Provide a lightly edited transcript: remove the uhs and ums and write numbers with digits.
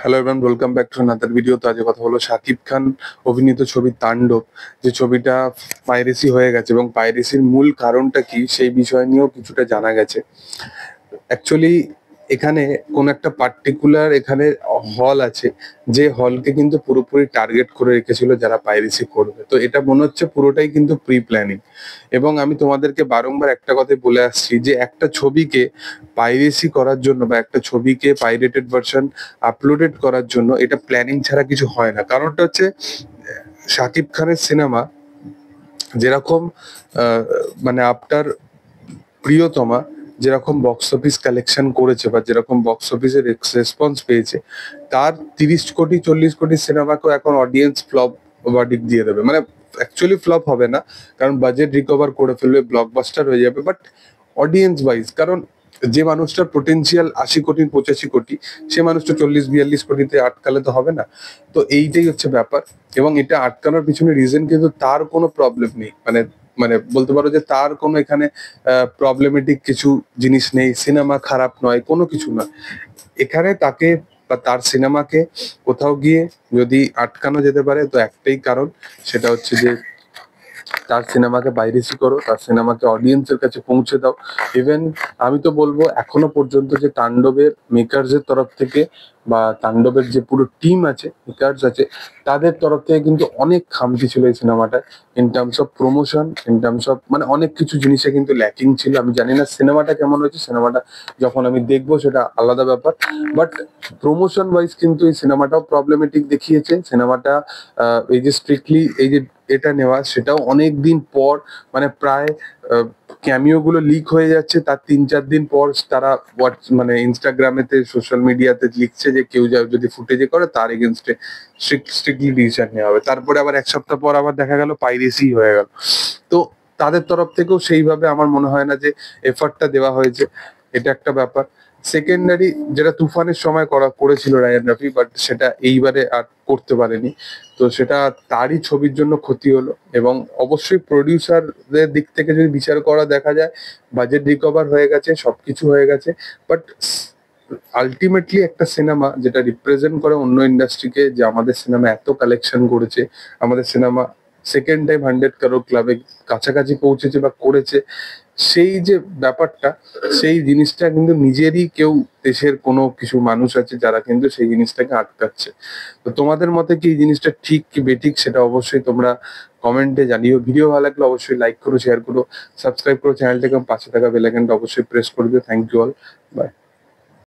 Hello everyone, welcome back to another video. তো আজকে কথা হলো শাকিব খান অভিনীত ছবি তাণ্ডব, যে ছবিটা পাইরেসি হয়ে গেছে এবং পাইরেসির মূল কারণটা কি সেই বিষয় নিয়েও কিছুটা জানা গেছে। অ্যাকচুয়ালি এখানে কোন একটা পার্টিকুলার এখানে হল আছে, যে হলকে কিন্তু পুরোপুরি টার্গেট করে রেখেছিল যারা পাইরেসি করবে। তো এটা মনে হচ্ছে পুরোটাই কিন্তু প্রি প্ল্যানিং। এবং আমি তোমাদেরকে বারংবার একটা কথাই বলে আসছি যে একটা ছবিকে পাইরেসি করার জন্য বা একটা ছবিকে পাইরেটেড ভার্সন আপলোডেড করার জন্য এটা প্ল্যানিং ছাড়া কিছু হয় না। কারণটা হচ্ছে শাকিব খানের সিনেমা যেরকম মানে আফটার প্রিয়তমা যেরকম বক্স অফিস কালেকশন করেছে বা যেরকম বক্স অফিসের রেসপন্স পেয়েছে, তার 30 কোটি 40 কোটি সিনেমাকেও এখন অডিয়েন্স ফ্লপ ভার্ডিক্ট দিয়ে দেবে। মানে অ্যাকচুয়ালি ফ্লপ হবে না, কারণ বাজেট রিকভার করে ফেলবে, ব্লকবাস্টার হয়ে যাবে, বাট অডিয়েন্স ওয়াইজ, কারণ যে মানুষটার পোটেনশিয়াল 80 কোটি 85 কোটি, সে মানুষটা 40 42 কোটিতে আটকালে তো হবে না। তো এইটাই হচ্ছে ব্যাপার। এবং এটা আটকানোর পিছনে রিজন কিন্তু তার কোনো প্রবলেম নেই, মানে মানে বলতে পারো যে তার কোনো এখানে প্রবলেমেটিক কিছু জিনিস নেই, সিনেমা খারাপ নয়, কোনো কিছু নয়। এখানে তাকে বা তার সিনেমাকে কোথাও গিয়ে যদি আটকানো যেতে পারে তো একটাই কারণ, সেটা হচ্ছে যে তার সিনেমাকে পাইরেসি করো, তার সিনেমাকে অডিয়েন্সের কাছে পৌঁছে দাও। ইভেন আমি তো বলবো এখনো পর্যন্ত যে তাণ্ডবের মেকার্সের তরফ থেকে বা তাণ্ডবের যে পুরো টিম আছে, মেকার্স আছে, তাদের তরফ থেকে কিন্তু অনেক খামতি ছিল এই সিনেমাটায়। In terms of promotion, in terms of মানে অনেক কিছু জিনিসে কিন্তু ল্যাকিং ছিল। আমি জানি না সিনেমাটা কেমন হয়েছে, সিনেমাটা যখন আমি দেখবো সেটা আলাদা ব্যাপার, বাট প্রমোশন ওয়াইজ কিন্তু এই সিনেমাটাও প্রবলেমেটিক দেখিয়েছে। সিনেমাটা এই যে স্ট্রিক্টলি এই যে এটা নেওয়া, সেটাও অনেক দিন পর, মানে প্রায় ক্যামিও গুলো লিক হয়ে যাচ্ছে, তার 3-4 দিন পর তারা মানে ইনস্টাগ্রামেতে সোশ্যাল মিডিয়াতে লিখছে যে কেউ যদি ফুটেজে করে তার এগেনস্টে স্ট্রিক্টলি ডিসিশন নেওয়া হবে। তারপরে আবার 1 সপ্তাহ পর আবার দেখা গেল পাইরেসি হয়ে গেল। তো তাদের তরফ থেকেও সেইভাবে আমার মনে হয় না যে এফার্টটা দেওয়া হয়েছে, এটা একটা ব্যাপার। সেকেন্ডারি যেটা তুফানের সময় করেছিল রায়ান রাফি, বাট সেটা এইবারে আর করতে পারেনি। তো সেটা তারই ছবির জন্য ক্ষতি হলো। এবং অবশ্যই প্রডিউসারদের দিক থেকে যদি বিচার করা দেখা যায়, বাজেট রিকভার হয়ে গেছে, সবকিছু হয়ে গেছে, বাট আলটিমেটলি একটা সিনেমা যেটা রিপ্রেজেন্ট করে অন্য ইন্ডাস্ট্রিকে, যে আমাদের সিনেমা এত কালেকশন করেছে, আমাদের সিনেমা সেকেন্ড টাইম 100 crore ক্লাবে কাছাকাছি পৌঁছেছে বা করেছে, সেই যে ব্যাপারটা, সেই জিনিসটা কিন্তু নিজেরই কেউ দেশের কোনো কিছু মানুষ আছে যারা কিন্তু সেই জিনিসটাকে আটকাচ্ছে। তো তোমাদের মতে কি এই জিনিসটা ঠিক কি বেঠিক, সেটা অবশ্যই তোমরা কমেন্টে জানিও। ভিডিও ভালো লাগলে অবশ্যই লাইক করো, শেয়ার করো, সাবস্ক্রাইব করো চ্যানেলটাকে, পাশে থাকা বেল আইকনটা অবশ্যই প্রেস করে দিও। Thank you all, by.